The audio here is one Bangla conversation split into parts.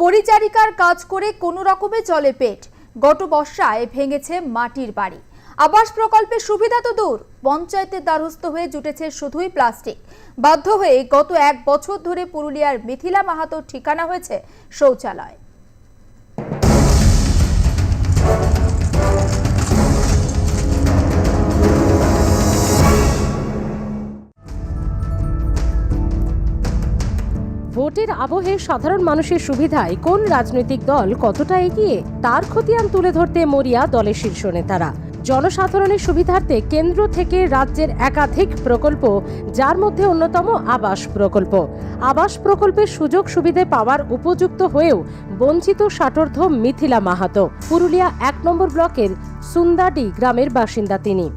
পরিচারিকার কাজ করে কোনো রকমে চলে পেট। গত বর্ষায় ভেঙেছে মাটির বাড়ি। আবাস প্রকল্পের সুবিধা তো দূর, পঞ্চায়েতের দ্বারস্থ হয়ে জুটেছে শুধুই প্লাস্টিক। বাধ্য হয়ে গত 1 বছর ধরে পুরুলিয়ার মিথিলা মাহাতোর ঠিকানা হয়েছে শৌচালয়। ভোটের আবহে সাধারণ মানুষের সুবিধায় কোন রাজনৈতিক দল কতটা এগিয়ে তার খতিয়ান তুলে ধরতে মরিয়া দলের শীর্ষ নেতারা। জনসাধারণের সুবিধার্থে কেন্দ্র থেকে রাজ্যের একাধিক প্রকল্প, যার মধ্যে অন্যতম আবাস প্রকল্প। আবাস প্রকল্পের সুযোগ সুবিধে পাওয়ার উপযুক্ত হয়েও বঞ্চিত ষাটোর্ধ মিথিলা মাহাতো। পুরুলিয়া 1 নম্বর ব্লকের সুন্দাডি গ্রামের বাসিন্দা তিনি।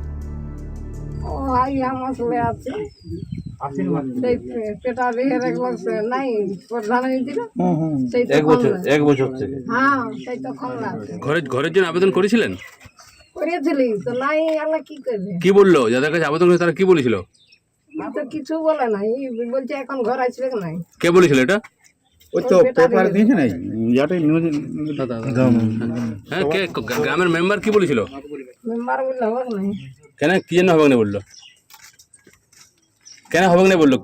ঘরের জন্য আবেদন করেছিলেন? কি বললো যাদের কাছে আবেদন করেছে তারা কি বলেছিল? কিছু বলে নাই, বলছে এখন ঘর আসবে নাই। কে বলেছিল এটা? ওই তো পেপার দিয়েছে না, ইয়াতে নিউজ। হ্যাঁ, কে গ্রামের মেম্বার কি বলেছিল? মেম্বার বললে হবে নাই। কেন, কি জন্য হবে না বললো? কেন হবে না বললো,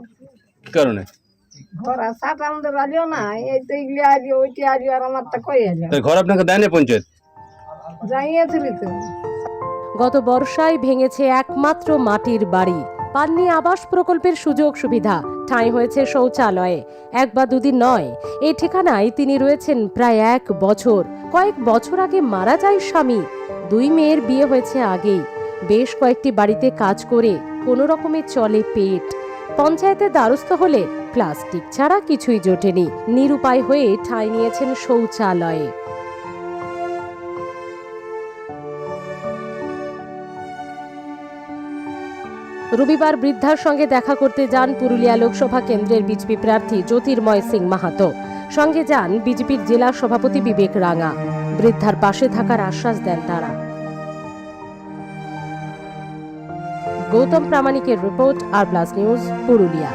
কি কারণে? ঘর আসাটা আমাদের রাজিও না, এই তো এগুলি আজও ওইটি আজও আর আমার তো কই আলো ঘর আপনাকে দেয় না পঞ্চায়েত? যাইয়েছিলি তো। গত বর্ষায় ভেঙেছে একমাত্র মাটির বাড়ি, পাননি আবাস প্রকল্পের সুযোগ সুবিধা, ঠাঁই হয়েছে শৌচালয়ে। 1 বা 2 দিন নয়, এই ঠিকানায় তিনি রয়েছেন প্রায় 1 বছর। কয়েক বছর আগে মারা যায় স্বামী, 2 মেয়ের বিয়ে হয়েছে আগেই। বেশ কয়েকটি বাড়িতে কাজ করে কোনো রকমে চলে পেট। পঞ্চায়েতের দ্বারস্থ হলে প্লাস্টিক ছাড়া কিছুই জোটেনি। নিরুপায় হয়ে ঠাঁই নিয়েছেন শৌচালয়ে। রবিবার বৃদ্ধার সঙ্গে দেখা করতে যান পুরুলিয়া লোকসভা কেন্দ্রের বিজেপি প্রার্থী জ্যোতির্ময় সিং মাহাতো। সঙ্গে যান বিজেপির জেলা সভাপতি বিবেক রাঙা। বৃদ্ধার পাশে থাকার আশ্বাস দেন তারা। গৌতম প্রামাণিকের রিপোর্ট, আর প্লাস নিউজ, পুরুলিয়া।